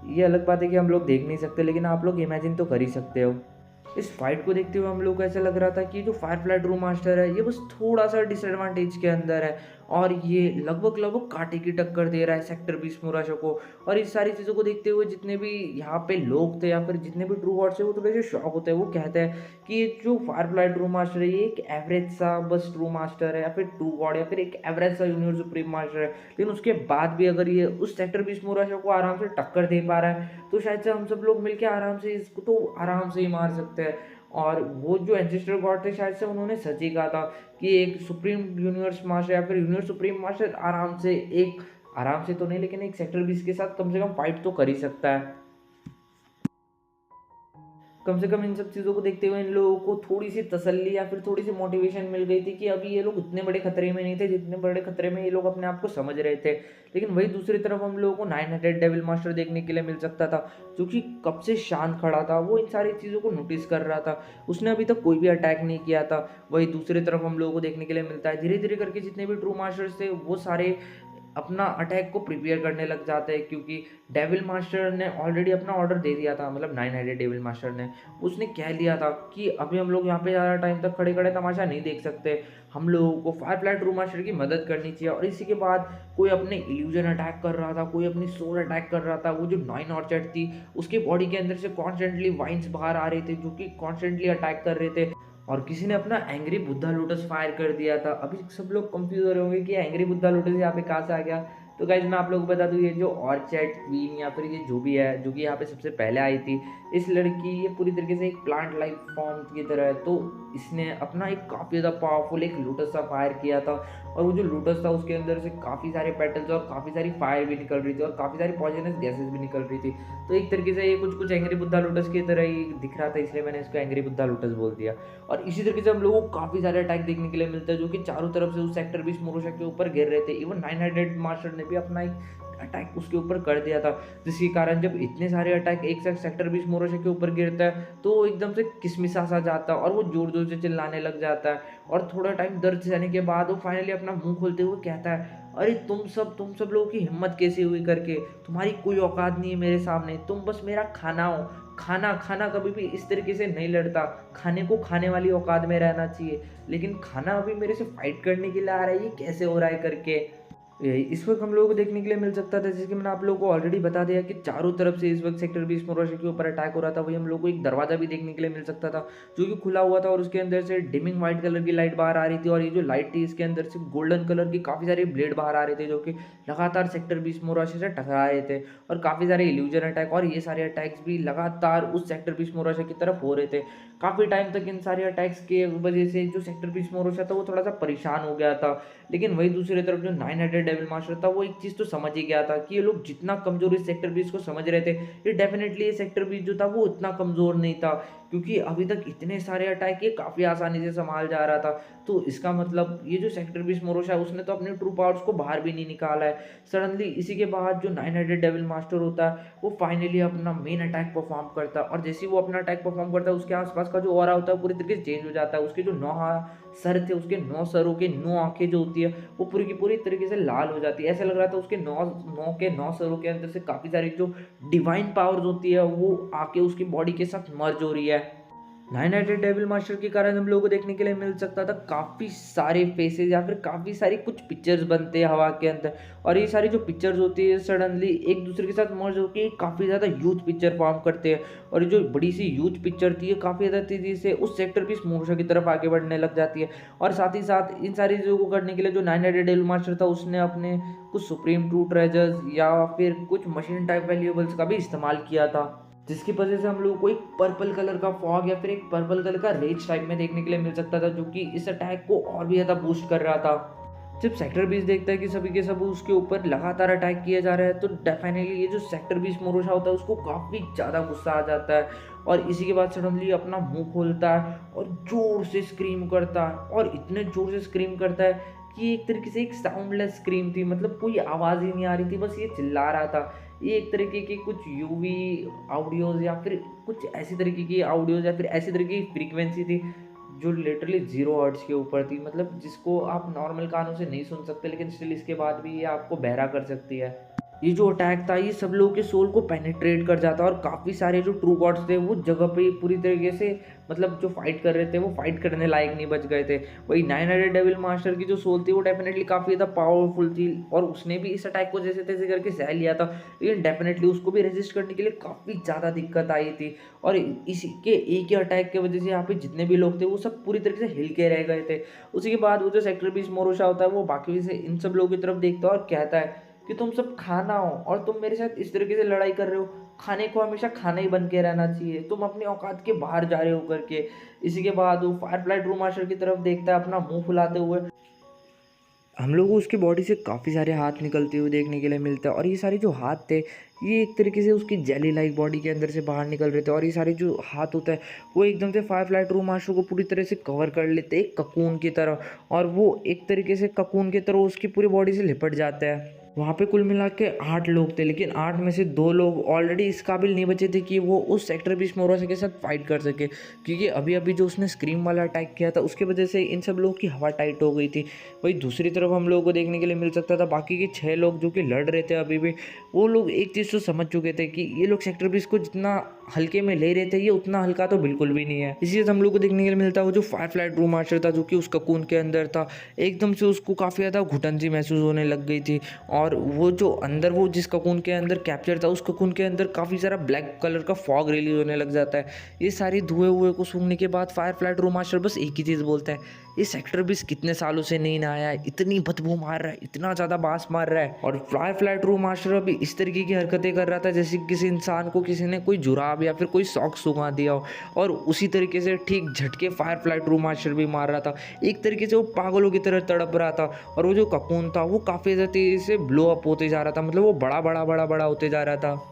ये अलग बात है कि हम लोग देख नहीं सकते लेकिन आप लोग इमेजिन तो कर ही सकते हो। इस फाइट को देखते हुए हम लोग को ऐसा लग रहा था कि जो फायरफ्लाई ट्रू मास्टर है ये बस थोड़ा सा डिसएडवांटेज के अंदर है और ये लगभग लगभग कांटे की टक्कर दे रहा है सेक्टर 20 मोराशा को। और इस सारी चीज़ों को देखते हुए जितने भी यहाँ पे लोग थे या फिर जितने भी ट्रू गॉड्स है वो थोड़े से शॉक होते हैं। वो कहते हैं कि ये जो फायरफ्लाई ट्रू मास्टर है ये एक एवरेज सा बस ट्रू मास्टर है या फिर ट्रू गॉड या फिर एक एवरेज सा यूनिवर्स सुप्रीम मास्टर है, लेकिन उसके बाद भी अगर ये उस सेक्टर 20 मोराशा को आराम से टक्कर दे पा रहा है तो शायद से हम सब लोग मिलकर आराम से इसको तो आराम से ही मार सकते हैं। और वो जो एंसेस्टर गॉड थे शायद से उन्होंने सच ही कहा था कि एक सुप्रीम यूनिवर्स मास्टर या फिर यूनिवर्स सुप्रीम मास्टर आराम से तो नहीं लेकिन एक सेक्टर 20 के साथ कम से कम फाइट तो कर ही सकता है। कम से कम इन सब चीज़ों को देखते हुए इन लोगों को थोड़ी सी तसल्ली या फिर थोड़ी सी मोटिवेशन मिल गई थी कि अभी ये लोग इतने बड़े खतरे में नहीं थे जितने बड़े खतरे में ये लोग अपने आप को समझ रहे थे। लेकिन वही दूसरी तरफ हम लोगों को 9 हेडेड डेविल मास्टर देखने के लिए मिल सकता था, जो कि कब से शांत खड़ा था, वो इन सारी चीज़ों को नोटिस कर रहा था। उसने अभी तक कोई भी अटैक नहीं किया था। वही दूसरी तरफ हम लोगों को देखने के लिए मिलता है धीरे धीरे करके जितने भी ट्रू मास्टर्स थे वो सारे अपना अटैक को प्रिपेयर करने लग जाते हैं, क्योंकि डेविल मास्टर ने ऑलरेडी अपना ऑर्डर दे दिया था। मतलब 9 हेडेड डेविल मास्टर ने उसने कह दिया था कि अभी हम लोग यहाँ पे ज़्यादा टाइम तक खड़े खड़े तमाशा नहीं देख सकते, हम लोगों को फायरफ्लाई ट्रू मास्टर की मदद करनी चाहिए। और इसी के बाद कोई अपने इल्यूजन अटैक कर रहा था, कोई अपनी सोल अटैक कर रहा था। वो जो 9 ऑर्चर्ड थी उसके बॉडी के अंदर से कॉन्स्टेंटली वाइन्स बाहर आ रहे थे जो कि कॉन्स्टेंटली अटैक कर रहे थे। और किसी ने अपना एंग्री बुद्धा लोटस फायर कर दिया था। अभी सब लोग कंफ्यूज हो रहे होंगे कि एंग्री बुद्धा लोटस यहाँ पे कहाँ से आ गया। तो गाइज मैं आप लोगों को बता दूँ, ये जो ऑर्चर्ड क्वीन या फिर ये जो भी है जो कि यहाँ पे सबसे पहले आई थी, इस लड़की ये पूरी तरीके से एक प्लांट लाइफ फॉर्म की तरह है। तो इसने अपना एक काफ़ी ज़्यादा पावरफुल एक लोटस सा फायर किया था, और वो जो लोटस था उसके अंदर से काफ़ी सारे पेटल्स और काफ़ी सारी फायर भी निकल रही थी और काफ़ी सारी पॉइजनस गैसेस भी निकल रही थी। तो एक तरीके से ये कुछ कुछ एंग्री बुद्धा लोटस की तरह ही दिख रहा था, इसलिए मैंने इसको एंग्री बुद्धा लोटस बोल दिया। और इसी तरीके से हम लोगों को काफ़ी सारे अटैक देखने के लिए मिलता है जो कि चारों तरफ से उस सेक्टर 20 मोरोशा के ऊपर गिर रहे थे। इवन 9 हेडेड मास्टर ने भी अपना एक अटैक उसके ऊपर कर दिया था, जिसके कारण जब इतने सारे अटैक एक साथ सेक्टर 20 मोरोशा के ऊपर गिरता है तो वो एकदम से किसमिसा सा जाता है और वो जोर जोर से चिल्लाने लग जाता है। और थोड़ा टाइम दर्द सहने के बाद वो फाइनली अपना मुंह खोलते हुए कहता है, अरे तुम सब लोगों की हिम्मत कैसे हुई करके, तुम्हारी कोई औकात नहीं है मेरे सामने, तुम बस मेरा खाना हो। खाना खाना कभी भी इस तरीके से नहीं लड़ता, खाने को खाने वाली औकात में रहना चाहिए, लेकिन खाना अभी मेरे से फाइट करने के लिए आ रहा है, ये कैसे हो रहा है करके। इस वक्त हम लोगों को देखने के लिए मिल सकता था, जैसे कि मैंने आप लोगों को ऑलरेडी बता दिया कि चारों तरफ से इस वक्त सेक्टर 20 मोरोशा के ऊपर अटैक हो रहा था। वही हम लोग को एक दरवाजा भी देखने के लिए मिल सकता था जो कि खुला हुआ था, और उसके अंदर से डिमिंग व्हाइट कलर की लाइट बाहर आ रही थी। और ये जो लाइट थी इसके अंदर से गोल्डन कलर की काफ़ी सारे ब्लेड बाहर आ रहे थे जो कि लगातार सेक्टर 20 मोरोशा से टकरा रहे थे। और काफ़ी सारे इल्यूजन अटैक और ये सारे अटैक्स भी लगातार उस सेक्टर 20 मोरोशा की तरफ हो रहे थे। काफ़ी टाइम तक इन सारे अटैक्स के वजह से जो सेक्टर 20 मोरोशा था वो थोड़ा सा परेशान हो गया था। लेकिन वही दूसरी तरफ जो 9 हेडेड डेविल मास्टर था वो एक चीज़ तो समझ ही गया था कि ये लोग जितना कमज़ोर इस सेक्टर 20 को समझ रहे थे, ये डेफिनेटली ये सेक्टर 20 जो था वो उतना कमज़ोर नहीं था, क्योंकि अभी तक इतने सारे अटैक ये काफ़ी आसानी से संभाल जा रहा था। तो इसका मतलब ये जो सेक्टर 20 मोरोशा है उसने तो अपने ट्रू पावर्स को बाहर भी नहीं निकाला है। सडनली इसी के बाद जो 9 हेडेड डेविल मास्टर होता है वो फाइनली अपना मेन अटैक परफॉर्म करता है, और जैसे ही वो अपना अटैक परफॉर्म करता है उसके आसपास का जो ऑरा होता है पूरी तरीके से चेंज हो जाता है। उसके जो 9 सर थे, उसके 9 सरों के 9 आंखें जो होती है वो पूरी की पूरी तरीके से लाल हो जाती है। ऐसा लग रहा था उसके 9 सरों के अंदर से काफ़ी सारी जो डिवाइन पावर्स होती है वो आके उसकी बॉडी के साथ मर्ज हो रही है। 9 हेडेड डेविल मास्टर के कारण हम लोगों को देखने के लिए मिल सकता था काफ़ी सारे फेसेस या फिर काफ़ी सारी कुछ पिक्चर्स बनते हैं हवा के अंदर, और ये सारी जो पिक्चर्स होती है सडनली एक दूसरे के साथ मर्ज होकर काफ़ी ज़्यादा यूथ पिक्चर फॉर्म करते हैं। और ये जो बड़ी सी यूथ पिक्चर थी ये काफ़ी ज़्यादा तेज़ी से उस सेक्टर 20 मोर्चा की तरफ आगे बढ़ने लग जाती है। और साथ ही साथ इन सारी चीज़ों को करने के लिए जो 9 हेडेड डेविल मास्टर था उसने अपने कुछ सुप्रीम ट्रू ट्रेजर्स या फिर कुछ मशीन टाइप वैल्यूएबल्स का भी इस्तेमाल किया था, जिसकी वजह से हम लोगों को एक पर्पल कलर का फॉग या फिर एक पर्पल कलर का रेज टाइप में देखने के लिए मिल सकता था, जो कि इस अटैक को और भी ज़्यादा बूस्ट कर रहा था। जब सेक्टर 20 देखता है कि सभी के सब उसके ऊपर लगातार अटैक किया जा रहा है तो डेफिनेटली ये जो सेक्टर 20 मोरोशा होता है उसको काफ़ी ज़्यादा गुस्सा आ जाता है, और इसी के बाद सडनली अपना मुंह खोलता है और ज़ोर से स्क्रीम करता है। और इतने ज़ोर से स्क्रीम करता है कि एक तरीके से एक साउंडलेस स्क्रीम थी, मतलब कोई आवाज़ ही नहीं आ रही थी, बस ये चिल्ला रहा था। ये एक तरीके के कुछ यूवी ऑडियोज़ या फिर कुछ ऐसी तरीके की ऑडियोज़ या फिर ऐसी तरीके की फ्रीक्वेंसी थी जो लिटरली 0 हर्ट्ज़ के ऊपर थी, मतलब जिसको आप नॉर्मल कानों से नहीं सुन सकते, लेकिन स्टिल इसके बाद भी ये आपको बहरा कर सकती है। ये जो अटैक था ये सब लोगों के सोल को पेनिट्रेट कर जाता, और काफ़ी सारे जो ट्रू गॉड्स थे वो जगह पे पूरी तरीके से मतलब जो फाइट कर रहे थे वो फाइट करने लायक नहीं बच गए थे। वही 9 हेडेड डेविल मास्टर की जो सोल थी वो डेफिनेटली काफ़ी ज़्यादा पावरफुल थी, और उसने भी इस अटैक को जैसे तैसे करके सह लिया था, लेकिन डेफिनेटली उसको भी रेजिस्ट करने के लिए काफ़ी ज़्यादा दिक्कत आई थी। और इसी के एक ही अटैक की वजह से यहाँ पे जितने भी लोग थे वो सब पूरी तरीके से हिल के रह गए थे। उसी के बाद वो जो सेक्टर 20 मोरोशा होता है वो बाकी से इन सब लोगों की तरफ देखता है और कहता है कि तुम सब खाना हो और तुम मेरे साथ इस तरीके से लड़ाई कर रहे हो, खाने को हमेशा खाना ही बन के रहना चाहिए, तुम अपनी औकात के बाहर जा रहे हो करके। इसी के बाद वो फायरफ्लाई ट्रू मास्टर की तरफ देखता है अपना मुंह फुलाते हुए, हम लोग को उसकी बॉडी से काफ़ी सारे हाथ निकलते हुए देखने के लिए मिलता है, और ये सारे जो हाथ थे ये एक तरीके से उसकी जेली लाइक बॉडी के अंदर से बाहर निकल रहे थे, और ये सारे जो हाथ होता है वो एकदम से फायरफ्लाई ट्रू मास्टर को पूरी तरह से कवर कर लेते हैं एक ककून की तरह, और वो एक तरीके से ककून की तरह उसकी पूरी बॉडी से लिपट जाता है। वहाँ पे कुल मिला के 8 लोग थे, लेकिन 8 में से 2 लोग ऑलरेडी इस काबिल नहीं बचे थे कि वो उस सेक्टर 20 मोरासा के साथ फाइट कर सके, क्योंकि अभी अभी जो उसने स्क्रीम वाला अटैक किया था उसकी वजह से इन सब लोगों की हवा टाइट हो गई थी। वही दूसरी तरफ हम लोगों को देखने के लिए मिल सकता था बाकी के 6 लोग जो कि लड़ रहे थे अभी भी, वो लोग एक चीज़ तो समझ चुके थे कि ये लोग सेक्टर 20 को जितना हल्के में ले रहे थे ये उतना हल्का तो बिल्कुल भी नहीं है। इसी हम लोग को देखने के लिए मिलता है वो जो फायरफ्लाई ट्रू मास्टर था जो कि उस ककून के अंदर था, एकदम से उसको काफ़ी ज़्यादा घुटन सी महसूस होने लग गई थी, और वो जो अंदर वो जिस ककून के अंदर कैप्चर था उस ककून के अंदर काफ़ी सारा ब्लैक कलर का फॉग रिलीज होने लग जाता है। ये सारी धुएं हुए को सूंघने के बाद फायरफ्लाई ट्रू मास्टर बस एक ही चीज़ बोलता है, ये सेक्टर 20 कितने सालों से नहीं नहाया है, इतनी बदबू मार रहा है, इतना ज़्यादा बांस मार रहा है। और फायरफ्लाई ट्रू मास्टर अभी इस तरीके की हरकतें कर रहा था जैसे किसी इंसान को किसी ने कोई जुराब या फिर कोई सॉक्स सुंघा दिया हो, और उसी तरीके से ठीक झटके फायरफ्लाई ट्रू मास्टर भी मार रहा था। एक तरीके से वो पागलों की तरह तड़प रहा था, और वो जो ककून था वो काफ़ी ज़्यादा तेज़ी से ब्लो अप होते जा रहा था, मतलब वो बड़ा बड़ा बड़ा बड़ा होते जा रहा था।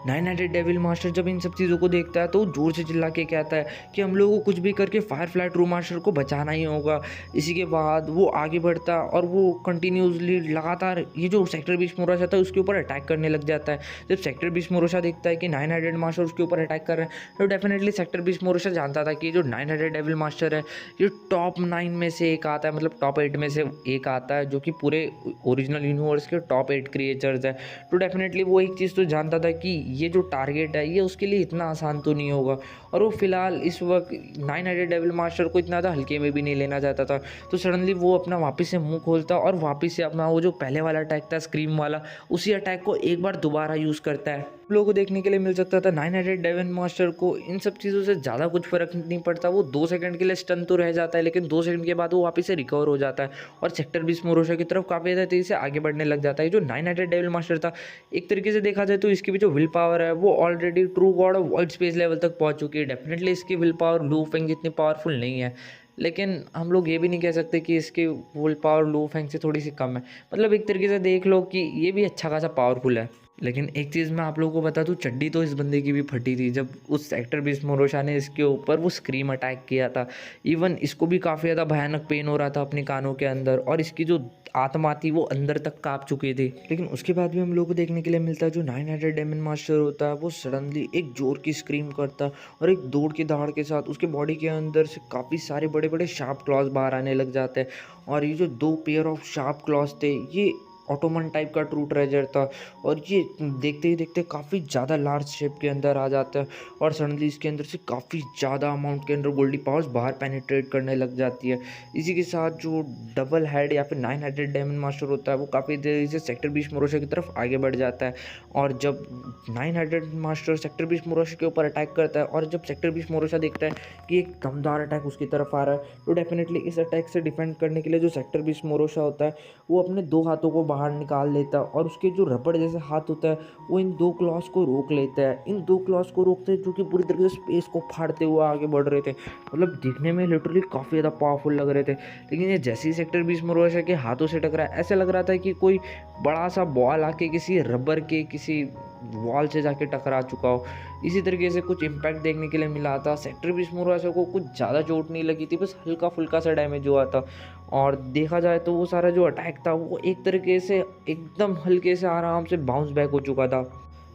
नाइन हेडेड डेविल मास्टर जब इन सब चीज़ों को देखता है तो वो जोर से चिल्ला के कहता है कि हम लोगों को कुछ भी करके फायरफ्लाई ट्रू मास्टर को बचाना ही होगा। इसी के बाद वो आगे बढ़ता है और वो कंटिन्यूसली लगातार ये जो सेक्टर 20 मोराशा था उसके ऊपर अटैक करने लग जाता है। जब सेक्टर 20 मोराशा देखता है कि नाइन हेडेड मास्टर उसके ऊपर अटैक कर रहे हैं तो डेफिनेटली सेक्टर 20 मोराशा जानता था कि जो नाइन हेडेड डेविल मास्टर है ये टॉप 9 में से एक आता है, मतलब टॉप 8 में से एक आता है जो कि पूरे ओरिजिनल यूनिवर्स के टॉप 8 क्रिएचर्स है। तो डेफिनेटली वो एक चीज़ तो जानता था कि ये जो टारगेट है ये उसके लिए इतना आसान तो नहीं होगा, और वो फिलहाल इस वक्त नाइन हेडेड डेविल मास्टर को इतना ज़्यादा हल्के में भी नहीं लेना चाहता था। तो सडनली वो अपना वापस से मुंह खोलता और वापस से अपना वो जो पहले वाला अटैक था स्क्रीम वाला उसी अटैक को एक बार दोबारा यूज़ करता है। लोगों को देखने के लिए मिल सकता था नाइन हेडेड डेविल मास्टर को इन सब चीज़ों से ज़्यादा कुछ फर्क नहीं पड़ता, वो 2 सेकंड के लिए स्टन तो रह जाता है लेकिन 2 सेकंड के बाद वो वापस से रिकवर हो जाता है और सेक्टर 20 मोरोशा की तरफ काफ़ी ज़्यादा तेज़ी से आगे बढ़ने लग जाता है। जो नाइन हेडेड डेविल मास्टर था एक तरीके से देखा जाए तो इसकी भी जो विल पावर है वो already true God of world space level तक पहुंच चुकी है। डेफिनेटली इसकी विल पावर लू फेंग जितनी पावरफुल नहीं है, लेकिन हम लोग ये भी नहीं कह सकते कि इसकी विल पावर लू फेंग से थोड़ी सी कम है। मतलब एक तरीके से देख लो कि ये भी अच्छा खासा पावरफुल है। लेकिन एक चीज़ मैं आप लोगों को बता दूँ, चड्डी तो इस बंदे की भी फटी थी जब उस सेक्टर 20 मोरोशा ने इसके ऊपर वो स्क्रीम अटैक किया था। इवन इसको भी काफ़ी ज़्यादा भयानक पेन हो रहा था अपने कानों के अंदर, और इसकी जो आत्मा थी वो अंदर तक काँप चुकी थी। लेकिन उसके बाद भी हम लोग को देखने के लिए मिलता है जो नाइन हेडेड डेमन मास्टर होता है वो सडनली एक जोर की स्क्रीम करता और एक दौड़ की दहाड़ के साथ उसके बॉडी के अंदर से काफ़ी सारे बड़े बड़े शार्प क्लॉज बाहर आने लग जाते हैं। और ये जो 2 पेयर ऑफ शार्प क्लॉज थे ये ऑटोमन टाइप का ट्रू ट्रेजर था, और ये देखते ही देखते काफ़ी ज़्यादा लार्ज शेप के अंदर आ जाता है, और सडनली इसके अंदर से काफ़ी ज़्यादा अमाउंट के अंदर गोल्डी पावर्स बाहर पेनिट्रेट करने लग जाती है। इसी के साथ जो डबल हेड या फिर नाइन हेडेड डेमन मास्टर होता है वो काफ़ी देरी से सेक्टर 20 मोरोशा की तरफ आगे बढ़ जाता है। और जब नाइन हेडेड मास्टर सेक्टर 20 मोरोशा के ऊपर अटैक करता है और जब सेक्टर 20 मोरोशा देखता है कि एक दमदार अटैक उसकी तरफ आ रहा है, तो डेफिनेटली इस अटैक से डिफेंड करने के लिए जो सेक्टर 20 मोरोशा होता है वो अपने 2 हाथों को बाहर निकाल लेता है, और उसके जो रबड़ जैसे हाथ होता है वो इन 2 क्लॉज को रोक लेता है। इन 2 क्लॉज को रोकते हैं जो कि पूरी तरीके से स्पेस को फाड़ते हुए आगे बढ़ रहे थे। मतलब दिखने में लिटरली काफ़ी ज़्यादा पावरफुल लग रहे थे, लेकिन ये जैसे ही सेक्टर 20 मोरोशा के हाथों से टकरा ऐसा लग रहा था कि कोई बड़ा सा बॉल आके किसी रबर के किसी वॉल से जाके टकरा चुका हो। इसी तरीके से कुछ इम्पैक्ट देखने के लिए मिला था। सेक्टर 20 मोरोशा को कुछ ज़्यादा चोट नहीं लगी थी, बस हल्का फुल्का सा डैमेज हुआ था। और देखा जाए तो वो सारा जो अटैक था वो एक तरीके से एकदम हल्के से आराम से बाउंस बैक हो चुका था।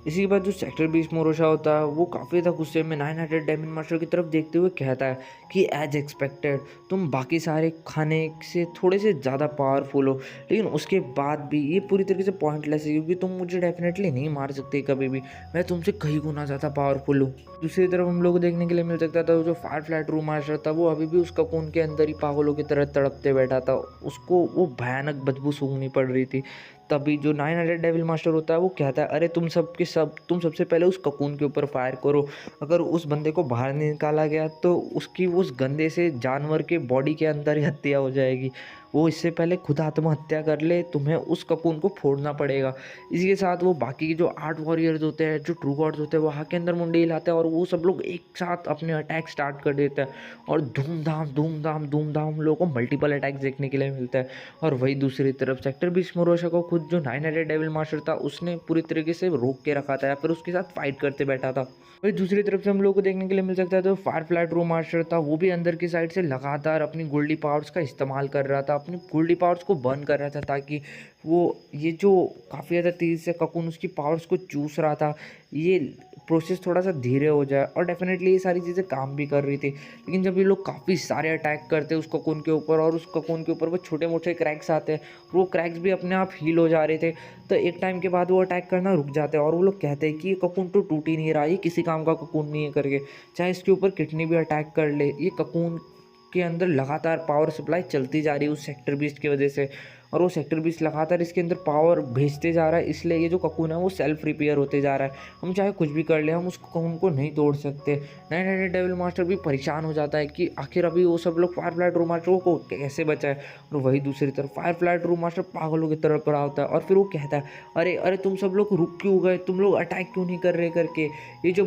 इसी के बाद जो सेक्टर 20 मोरोशा होता है वो काफ़ी ज़्यादा गुस्से में नाइन हेडेड डेमन मास्टर की तरफ देखते हुए कहता है कि एज एक्सपेक्टेड तुम बाकी सारे खाने से थोड़े से ज़्यादा पावरफुल हो, लेकिन उसके बाद भी ये पूरी तरीके से पॉइंटलेस है क्योंकि तुम मुझे डेफिनेटली नहीं मार सकते कभी भी, मैं तुमसे कई गुना ज़्यादा पावरफुल हूँ। दूसरी तरफ हम लोग को देखने के लिए मिल सकता था जो फायरफ्लाई ट्रू मास्टर था वो अभी भी उसका कून के अंदर ही पागलों की तरह तड़पते बैठा था, उसको वो भयानक बदबू सूंघनी पड़ रही थी। तभी जो नाइन हेडेड डेविल मास्टर होता है वो कहता है अरे तुम सबसे पहले उस ककून के ऊपर फायर करो, अगर उस बंदे को बाहर नहीं निकाला गया तो उसकी उस गंदे से जानवर के बॉडी के अंदर ही हत्या हो जाएगी। वो इससे पहले खुद आत्महत्या कर ले, तुम्हें उस ककून को फोड़ना पड़ेगा। इसी के साथ वो बाकी के जो 8 वॉरियर्स होते हैं, जो ट्रू गॉड्स होते हैं, वहाँ के अंदर मुंडी हिलाते हैं और वो सब लोग एक साथ अपने अटैक स्टार्ट कर देते हैं और धूमधाम धूमधाम धूमधाम हम लोगों को मल्टीपल अटैक्स देखने के लिए मिलता है। और वही दूसरी तरफ सेक्टर 20 मोरोशा को खुद जो 9 हेडेड डेविल मास्टर था उसने पूरी तरीके से रोक के रखा था या फिर उसके साथ फाइट करते बैठा था। वही दूसरी तरफ से हम लोग को देखने के लिए मिल सकता है तो फायरफ्लाई ट्रू मास्टर था, वो भी अंदर की साइड से लगातार अपनी गोल्डी पावर्स का इस्तेमाल कर रहा था, अपनी गोल्डी पावर्स को बर्न कर रहा था ताकि वो ये जो काफ़ी ज़्यादा तेज़ से ककून उसकी पावर्स को चूस रहा था, ये प्रोसेस थोड़ा सा धीरे हो जाए। और डेफिनेटली ये सारी चीज़ें काम भी कर रही थी। लेकिन जब ये लोग काफ़ी सारे अटैक करते उस ककून के ऊपर और उस ककून के ऊपर वो छोटे मोटे क्रैक्स आते हैं, वो क्रैक्स भी अपने आप हील हो जा रहे थे, तो एक टाइम के बाद वो अटैक करना रुक जाते हैं और वो लोग कहते हैं कि ये ककून तो टूट ही नहीं रहा, ये किसी काम का ककून नहीं है करके। चाहे इसके ऊपर कितनी भी अटैक कर ले, ये ककून के अंदर लगातार पावर सप्लाई चलती जा रही है उस सेक्टर 20 की वजह से, और वो सेक्टर 20 लगातार इसके अंदर पावर भेजते जा रहा है। इसलिए ये जो ककून है वो सेल्फ रिपेयर होते जा रहा है। हम चाहे कुछ भी कर ले, हम उस ककून को नहीं तोड़ सकते। 9 हेडेड डेविल मास्टर भी परेशान हो जाता है कि आखिर अभी वो सब लोग फायरफ्लाई ट्रू मास्टर को कैसे बचाए। और वही दूसरी तरफ फायरफ्लाई ट्रू मास्टर पागलों की तरह पड़ा होता है और फिर वो कहता है, अरे अरे तुम सब लोग रुक क्यों गए, तुम लोग अटैक क्यों नहीं कर रहे करके। ये जो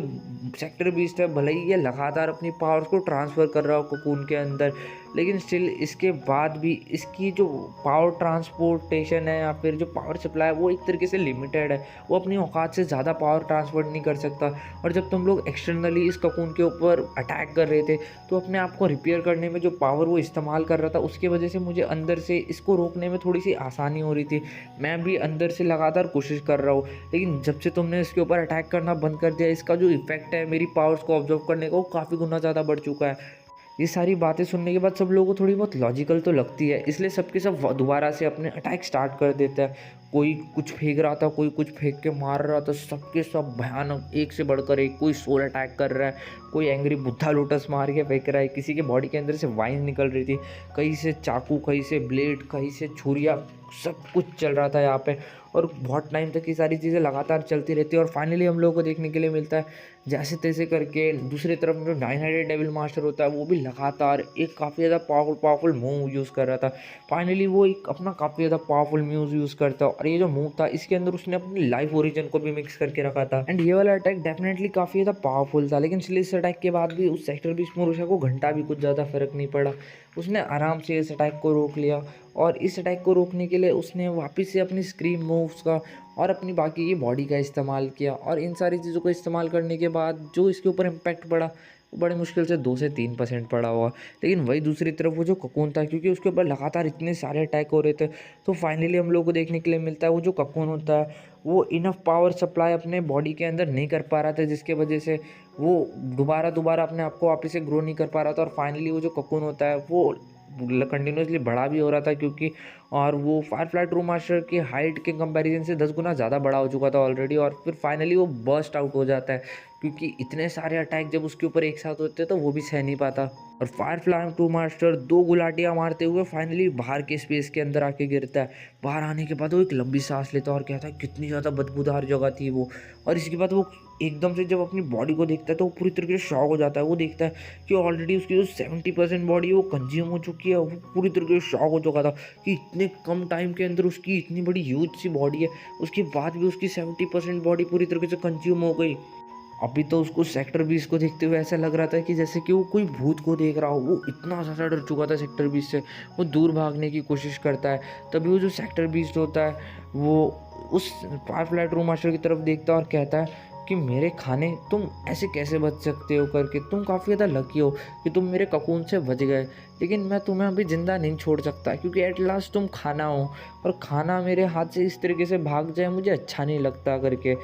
सेक्टर 20 है भले ही ये लगातार अपनी पावर्स को ट्रांसफ़र कर रहा हो ककून के अंदर, लेकिन स्टिल इसके बाद भी इसकी जो पावर ट्रांसपोर्टेशन है या फिर जो पावर सप्लाई है वो एक तरीके से लिमिटेड है। वो अपनी औकात से ज़्यादा पावर ट्रांसफर नहीं कर सकता। और जब तुम लोग एक्सटर्नली इस ककून के ऊपर अटैक कर रहे थे तो अपने आप को रिपेयर करने में जो पावर वो इस्तेमाल कर रहा था उसकी वजह से मुझे अंदर से इसको रोकने में थोड़ी सी आसानी हो रही थी। मैं भी अंदर से लगातार कोशिश कर रहा हूँ, लेकिन जब से तुमने इसके ऊपर अटैक करना बंद कर दिया, इसका जो इफेक्ट है मेरी पावर्स को ऑब्जर्व करने का वो काफ़ी गुना ज़्यादा बढ़ चुका है। ये सारी बातें सुनने के बाद सब लोगों को थोड़ी बहुत लॉजिकल तो लगती है, इसलिए सबके सब दोबारा से अपने अटैक स्टार्ट कर देता है। कोई कुछ फेंक रहा था, कोई कुछ फेंक के मार रहा था, सबके सब भयानक एक से बढ़कर एक। कोई सोल अटैक कर रहा है, कोई एंग्री बुद्धा लोटस मार के फेंक रहा है, किसी के बॉडी के अंदर से वाइन निकल रही थी, कहीं से चाकू, कहीं से ब्लेड, कहीं से छुरिया, सब कुछ चल रहा था यहाँ पे। और बहुत टाइम तक ये सारी चीज़ें लगातार चलती रहती है और फाइनली हम लोगों को देखने के लिए मिलता है जैसे तैसे करके दूसरी तरफ जो 9 हेडेड डेविल मास्टर होता है वो भी लगातार एक काफ़ी ज़्यादा पावरफुल मूव यूज़ कर रहा था। फाइनली वो एक अपना काफ़ी ज़्यादा पावरफुल मूव यूज़ करता और ये जो मूव था इसके अंदर उसने अपनी लाइफ ओरिजिन को भी मिक्स करके रखा था। एंड ये वाला अटैक डेफिनेटली काफ़ी ज़्यादा पावरफुल था, लेकिन इसलिए इस अटैक के बाद भी उस सेक्टर 20 मोरोशा को घंटा भी कुछ ज़्यादा फर्क नहीं पड़ा। उसने आराम से इस अटैक को रोक लिया और इस अटैक को रोकने के लिए उसने वापस से अपनी स्क्रीम मूव्स का और अपनी बाकी की बॉडी का इस्तेमाल किया। और इन सारी चीज़ों को इस्तेमाल करने के बाद जो इसके ऊपर इम्पैक्ट पड़ा वो बड़ी मुश्किल से 2 से 3% पड़ा हुआ। लेकिन वही दूसरी तरफ वो जो ककून था, क्योंकि उसके ऊपर लगातार इतने सारे अटैक हो रहे थे, तो फाइनली हम लोग को देखने के लिए मिलता है वो जो ककून होता है वो इनफ पावर सप्लाई अपने बॉडी के अंदर नहीं कर पा रहा था, जिसके वजह से वो दोबारा अपने आप को वापस से ग्रो नहीं कर पा रहा था। और फाइनली वो जो ककून होता है वो कंटिन्यूसली बड़ा भी हो रहा था, क्योंकि और वो फायरफ्लाई ट्रू मास्टर की हाइट के कंपैरिजन से 10 गुना ज़्यादा बड़ा हो चुका था ऑलरेडी। और फिर फाइनली वो बर्स्ट आउट हो जाता है, क्योंकि इतने सारे अटैक जब उसके ऊपर एक साथ होते हैं तो वो भी सह नहीं पाता। और फायरफ्लाई ट्रू मास्टर 2 गुलाटियाँ मारते हुए फाइनली बाहर के स्पेस के अंदर आके गिरता है। बाहर आने के बाद वो एक लंबी सांस लेता है और कहता है कितनी ज़्यादा बदबूदार जगह थी वो। और इसके बाद वो एकदम से जब अपनी बॉडी को देखता है तो वो पूरी तरीके से शॉक हो जाता है। वो देखता है कि ऑलरेडी उसकी जो 70% बॉडी है वो कंज्यूम हो चुकी है। वो पूरी तरीके से शॉक हो चुका था कि इतने कम टाइम के अंदर उसकी इतनी बड़ी ह्यूज सी बॉडी है, उसके बाद भी उसकी 70% बॉडी पूरी तरीके से कंज्यूम हो गई। अभी तो उसको सेक्टर 20 को देखते हुए ऐसा लग रहा था कि जैसे कि वो कोई भूत को देख रहा हो। वो इतना ज़्यादा डर चुका था सेक्टर 20 से। वो दूर भागने की कोशिश करता है, तभी वो जो सेक्टर 20 होता है वो उस फायरफ्लाई ट्रू मास्टर की तरफ देखता है और कहता है कि मेरे खाने, तुम ऐसे कैसे बच सकते हो करके, तुम काफ़ी ज़्यादा लकी हो कि तुम मेरे ककून से बच गए, लेकिन मैं तुम्हें अभी ज़िंदा नहीं छोड़ सकता, क्योंकि एट लास्ट तुम खाना हो और खाना मेरे हाथ से इस तरीके से भाग जाए मुझे अच्छा नहीं लगता करके।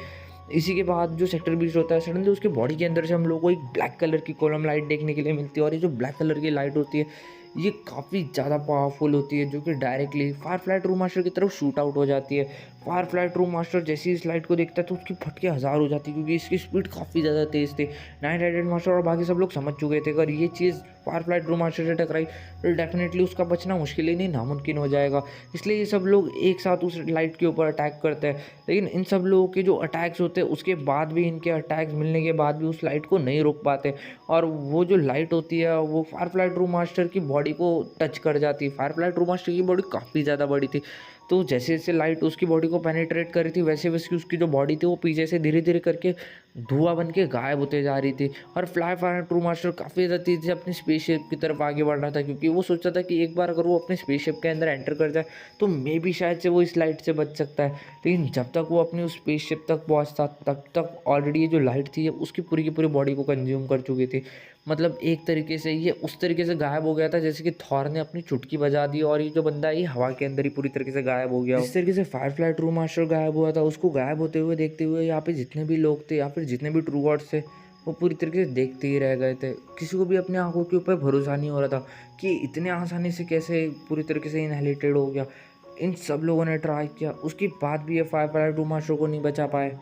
इसी के बाद जो सेक्टर 20 होता है, सडनली उसके बॉडी के अंदर से हम लोग को एक ब्लैक कलर की कॉलम लाइट देखने के लिए मिलती है। और ये जो ब्लैक कलर की लाइट होती है ये काफ़ी ज़्यादा पावरफुल होती है, जो कि डायरेक्टली फायरफ्लाई ट्रू मास्टर की तरफ शूट आउट हो जाती है। फायरफ्लाई ट्रू मास्टर जैसे ही इस लाइट को देखता है तो उसकी फटके 1000 हो जाती है, क्योंकि इसकी स्पीड काफ़ी ज़्यादा तेज़ थी। 9 हेडेड मास्टर और बाकी सब लोग समझ चुके थे अगर ये चीज़ फायरफ्लाई ट्रू मास्टर से टकराई तो डेफिनेटली उसका बचना मुश्किल ही नहीं नामुमकिन हो जाएगा। इसलिए ये सब लोग एक साथ उस लाइट के ऊपर अटैक करते हैं। लेकिन इन सब लोगों के जो अटैक्स होते हैं उसके बाद भी, इनके अटैक्स मिलने के बाद भी उस लाइट को नहीं रोक पाते, और वो जो लाइट होती है वो फायरफ्लाई ट्रू मास्टर की बॉडी को टच कर जाती है। फायरफ्लाई ट्रू मास्टर की बॉडी काफ़ी ज़्यादा बड़ी थी, तो जैसे जैसे लाइट उसकी बॉडी को पेनिट्रेट कर रही थी वैसे वैसे उसकी जो बॉडी थी वो पीछे से धीरे धीरे करके धुआं बन के गायब होते जा रही थी। और फ्लाई फायर ट्रू मास्टर काफ़ी ज़्यादा तेज़ी से अपनी स्पेसशिप की तरफ आगे बढ़ रहा था, क्योंकि वो सोचता था कि एक बार अगर वो अपने स्पेसशिप के अंदर एंटर कर जाए तो मे भी शायद से वो इस लाइट से बच सकता है। लेकिन जब तक वो अपनी उस स्पेसशिप तक पहुँचता तब तक ऑलरेडी ये जो लाइट थी उसकी पूरी की पूरी बॉडी को कंज्यूम कर चुकी थी। मतलब एक तरीके से ये उस तरीके से गायब हो गया था जैसे कि थॉर ने अपनी चुटकी बजा दी और ये जो बंदा है ये हवा के अंदर ही पूरी तरीके से गायब हो गया। इस तरीके से फायरफ्लाई ट्रू मास्टर गायब हुआ था, उसको गायब होते हुए देखते हुए यहाँ पे जितने भी लोग थे या फिर जितने भी ट्रू गॉड्स थे वो पूरी तरीके से देखते ही रह गए थे। किसी को भी अपनी आंखों के ऊपर भरोसा नहीं हो रहा था कि इतने आसानी से कैसे पूरी तरीके से इनहेलिटेड हो गया। इन सब लोगों ने ट्राई किया, उसके बाद भी ये फायरफ्लाई ट्रू मास्टर को नहीं बचा पाए।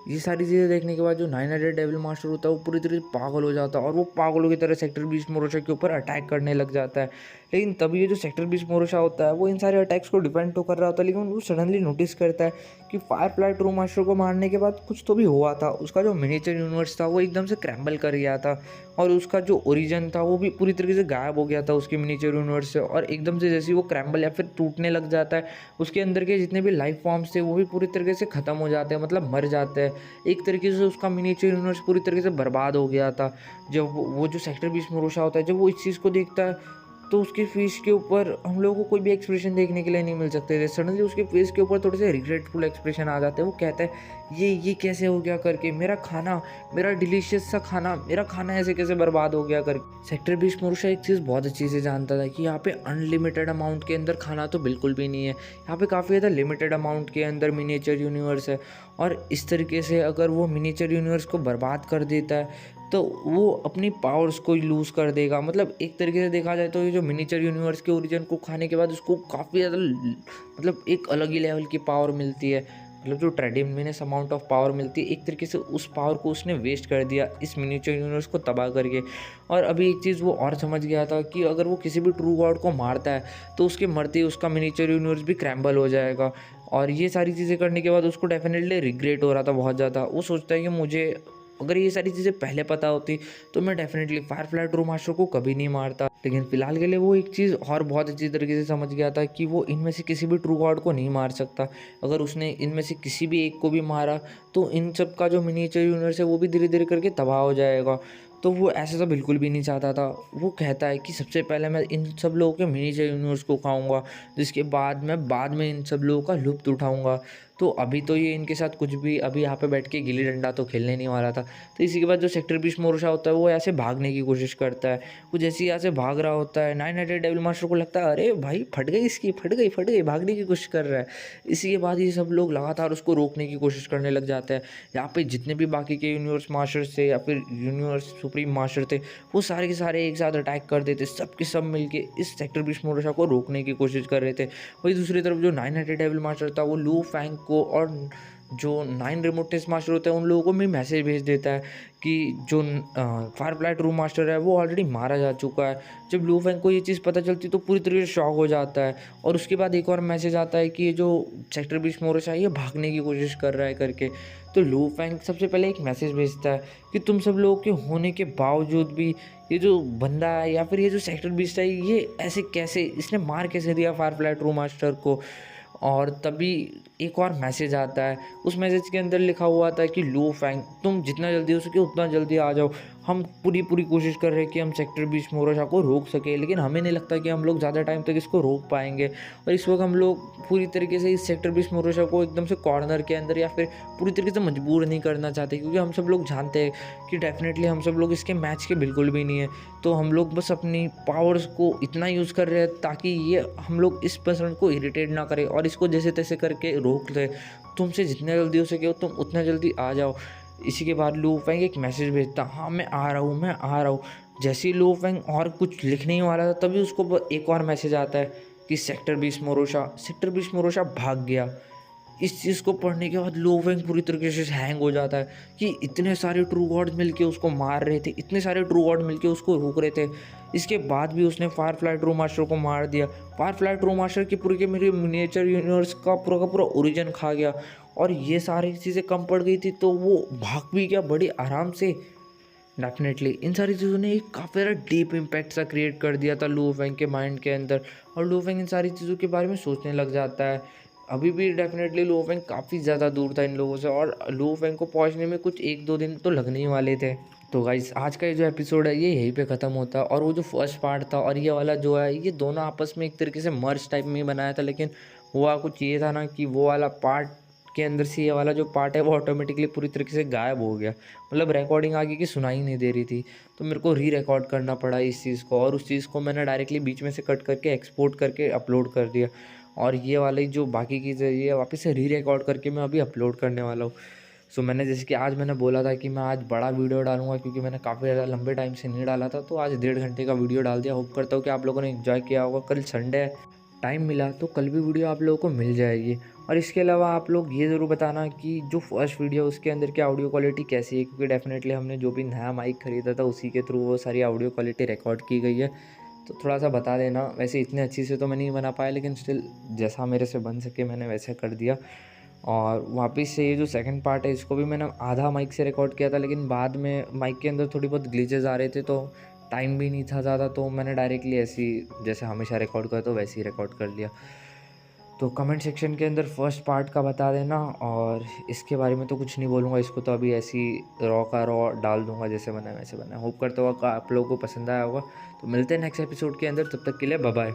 ये सारी चीज़ें देखने के बाद जो 900 डेविल मास्टर होता है वो पूरी तरह से पागल हो जाता है और वो पागलों की तरह सेक्टर 20 मोरोशा के ऊपर अटैक करने लग जाता है। लेकिन तभी ये जो सेक्टर 20 मोरोशा होता है वो इन सारे अटैक्स को डिफेंड तो कर रहा होता है, लेकिन वो सडनली नोटिस करता है कि फायरफ्लाई ट्रू मास्टर को मारने के बाद कुछ तो भी हुआ था। उसका जो मिनिएचर यूनिवर्स था वो एकदम से क्रैम्बल कर गया था और उसका जो ओरिजिन था वो भी पूरी तरीके से गायब हो गया था उसके मिनिएचर यूनिवर्स से। और एकदम से जैसे वो क्रैम्बल या फिर टूटने लग जाता है, उसके अंदर के जितने भी लाइफ फॉर्म्स थे वो भी पूरी तरीके से ख़त्म हो जाते हैं, मतलब मर जाते हैं। एक तरीके से उसका मिनिएचर यूनिवर्स पूरी तरीके से बर्बाद हो गया था। जब वो जो सेक्टर 20 मोरोशा होता है जब वो इस चीज़ को देखता है तो उसके फेस के ऊपर हम लोगों को कोई भी एक्सप्रेशन देखने के लिए नहीं मिल सकते थे। सडनली उसके फेस के ऊपर थोड़े से रिग्रेटफुल एक्सप्रेशन आ जाते हैं। वो कहता है ये कैसे हो गया करके, मेरा खाना, मेरा डिलीशियस सा खाना, मेरा खाना ऐसे कैसे बर्बाद हो गया करके। सेक्टर 20 मोरोशा एक चीज़ बहुत अच्छी से जानता था कि यहाँ पे अनलिमिटेड अमाउंट के अंदर खाना तो बिल्कुल भी नहीं है, यहाँ पे काफ़ी ज़्यादा लिमिटेड अमाउंट के अंदर मिनिएचर यूनिवर्स है। और इस तरीके से अगर वो मिनिएचर यूनिवर्स को बर्बाद कर देता है तो वो अपनी पावर्स को लूज़ कर देगा। मतलब एक तरीके से देखा जाए तो ये जो मिनिएचर यूनिवर्स के ओरिजिन को खाने के बाद उसको काफ़ी ज़्यादा मतलब एक अलग ही लेवल की पावर मिलती है। मतलब जो ट्रेडिमिनस अमाउंट ऑफ पावर मिलती है, एक तरीके से उस पावर को उसने वेस्ट कर दिया इस मिनिएचर यूनिवर्स को तबाह करके। और अभी एक चीज़ वो और समझ गया था कि अगर वो किसी भी ट्रू गॉड को मारता है तो उसके मरते ही उसका मिनिएचर यूनिवर्स भी क्रैम्बल हो जाएगा। और ये सारी चीज़ें करने के बाद उसको डेफिनेटली रिग्रेट हो रहा था बहुत ज़्यादा। वो सोचता है कि मुझे अगर ये सारी चीज़ें पहले पता होती तो मैं डेफिनेटली फायरफ्लाई ट्रू मास्टर को कभी नहीं मारता। लेकिन फ़िलहाल के लिए वो एक चीज़ और बहुत अच्छी तरीके से समझ गया था कि वो इनमें से किसी भी ट्रू गॉड को नहीं मार सकता। अगर उसने इनमें से किसी भी एक को भी मारा तो इन सब का जो मिनिएचर यूनिवर्स है वो भी धीरे धीरे करके तबाह हो जाएगा। तो वो ऐसा तो बिल्कुल भी नहीं चाहता था। वो कहता है कि सबसे पहले मैं इन सब लोगों के मिनिएचर यूनिवर्स को खाऊंगा, जिसके बाद मैं बाद में इन सब लोगों का लुत्फ़ उठाऊंगा। तो अभी तो ये इनके साथ कुछ भी, अभी यहाँ पे बैठ के गिल्ली डंडा तो खेलने नहीं वाला था। तो इसी के बाद जो सेक्टर 20 मोरोशा होता है वो ऐसे भागने की कोशिश करता है। वो जैसे ही यहाँ से भाग रहा होता है 900 डेविल मास्टर को लगता है अरे भाई फट गई इसकी, फट गई, भागने की कोशिश कर रहा है। इसी के बाद ये सब लोग लगातार उसको रोकने की कोशिश करने लग जाते हैं। यहाँ पे जितने भी बाकी के यूनिवर्स मास्टर्स थे या फिर यूनिवर्स सुप्रीम मास्टर थे वो सारे के सारे एक साथ अटैक कर देते, सब के सब मिलके इस सेक्टर 20 मोरोशा को रोकने की कोशिश कर रहे थे। वही दूसरी तरफ जो 900 डेविल मास्टर था वो लू फैंग को और जो 9 रिमोट टेस्ट मास्टर होते हैं उन लोगों को भी मैसेज भेज देता है कि जो फायरफ्लाई ट्रू मास्टर है वो ऑलरेडी मारा जा चुका है। जब लू फैंग को ये चीज़ पता चलती तो पूरी तरीके से शॉक हो जाता है। और उसके बाद एक और मैसेज आता है कि ये जो सेक्टर 20 मोरोशा है ये भागने की कोशिश कर रहा है करके। तो लू फैंग सबसे पहले एक मैसेज भेजता है कि तुम सब लोगों के होने के बावजूद भी ये जो बंदा है या फिर ये जो सेक्टर 20 है ये ऐसे कैसे, इसने मार कैसे दिया फायरफ्लाई ट्रू मास्टर को। और तभी एक और मैसेज आता है। उस मैसेज के अंदर लिखा हुआ था कि लू फैंग तुम जितना जल्दी हो सके उतना जल्दी आ जाओ। हम पूरी कोशिश कर रहे हैं कि हम सेक्टर 20 मोरोशा को रोक सके, लेकिन हमें नहीं लगता कि हम लोग ज़्यादा टाइम तक इसको रोक पाएंगे। और इस वक्त हम लोग पूरी तरीके से इस सेक्टर 20 मोरोशा को एकदम से कॉर्नर के अंदर या फिर पूरी तरीके से मजबूर नहीं करना चाहते, क्योंकि हम सब लोग जानते हैं कि डेफिनेटली हम सब लोग इसके मैच के बिल्कुल भी नहीं है। तो हम लोग बस अपनी पावर्स को इतना यूज़ कर रहे हैं ताकि ये हम लोग इस पर्सन को इरिटेट ना करें और इसको जैसे तैसे करके रोक ले। तुमसे जितना जल्दी हो सके तुम उतना जल्दी आ जाओ। इसी के बाद लू फैंग एक मैसेज भेजता, हाँ मैं आ रहा हूँ। जैसे ही लू फैंग और कुछ लिखने ही वाला था तभी उसको एक और मैसेज आता है कि सेक्टर 20 मोरोशा भाग गया। इस चीज़ को पढ़ने के बाद लो फैंग पूरी तरीके से हैंग हो जाता है कि इतने सारे ट्रू गॉड्स मिलके उसको मार रहे थे, इतने सारे ट्रू गॉड मिलके उसको रोक रहे थे, इसके बाद भी उसने फायरफ्लाई ट्रू मास्टर को मार दिया। फायरफ्लाई ट्रू मास्टर की पूरी के मेरे मिनिएचर यूनिवर्स का पूरा ओरिजिन खा गया और ये सारी चीज़ें कम पड़ गई थी तो वो भाग भी गया बड़ी आराम से। डेफिनेटली इन सारी चीज़ों ने एक काफ़ी ज़्यादा डीप इम्पैक्ट सा क्रिएट कर दिया था लू फेंग के माइंड के अंदर और लू फेंग इन सारी चीज़ों के बारे में सोचने लग जाता है। अभी भी डेफिनेटली लू फेंग काफ़ी ज़्यादा दूर था इन लोगों से और लू फेंग को पहुंचने में कुछ 1-2 दिन तो लगने ही वाले थे। तो गाइस आज का ये जो एपिसोड है ये यहीं पे ख़त्म होता है और वो जो फर्स्ट पार्ट था और ये वाला जो है ये दोनों आपस में एक तरीके से मर्ज टाइप में ही बनाया था, लेकिन हुआ कुछ ये था ना कि वो वाला पार्ट के अंदर से ये वाला जो पार्ट है वो ऑटोमेटिकली पूरी तरीके से गायब हो गया। मतलब रिकॉर्डिंग आगे की सुनाई नहीं दे रही थी तो मेरे को री रिकॉर्ड करना पड़ा इस चीज़ को और उस चीज़ को मैंने डायरेक्टली बीच में से कट करके एक्सपोर्ट करके अपलोड कर दिया और ये वाली जो बाकी की ये वापस से री रिकॉर्ड करके मैं अभी अपलोड करने वाला हूँ। सो मैंने जैसे कि आज मैंने बोला था कि मैं आज बड़ा वीडियो डालूंगा क्योंकि मैंने काफ़ी ज़्यादा लंबे टाइम से नहीं डाला था, तो आज 1.5 घंटे का वीडियो डाल दिया। होप करता हूँ कि आप लोगों ने एंजॉय किया होगा। कल संडे है, टाइम मिला तो कल भी वीडियो आप लोगों को मिल जाएगी। और इसके अलावा आप लोग ये ज़रूर बताना कि जो फर्स्ट वीडियो उसके अंदर की ऑडियो क्वालिटी कैसी है, क्योंकि डेफिनेटली हमने जो भी नया माइक ख़रीदा था उसी के थ्रू वो सारी ऑडियो क्वालिटी रिकॉर्ड की गई है। तो थोड़ा सा बता देना। वैसे इतने अच्छी से तो मैं नहीं बना पाया लेकिन स्टिल जैसा मेरे से बन सके मैंने वैसे कर दिया। और वापस से ये जो सेकंड पार्ट है इसको भी मैंने आधा माइक से रिकॉर्ड किया था, लेकिन बाद में माइक के अंदर थोड़ी बहुत ग्लिचेस आ रहे थे तो टाइम भी नहीं था ज़्यादा, तो मैंने डायरेक्टली ऐसी जैसे हमेशा रिकॉर्ड करता हूँ वैसे ही रिकॉर्ड कर लिया। तो कमेंट सेक्शन के अंदर फर्स्ट पार्ट का बता देना और इसके बारे में तो कुछ नहीं बोलूँगा, इसको तो अभी ऐसी रॉ का रॉ डाल दूँगा जैसे बना है वैसे बना है। होप करता हुआ आप लोगों को पसंद आया होगा। तो मिलते हैं नेक्स्ट एपिसोड के अंदर, तब तक के लिए बाय बाय।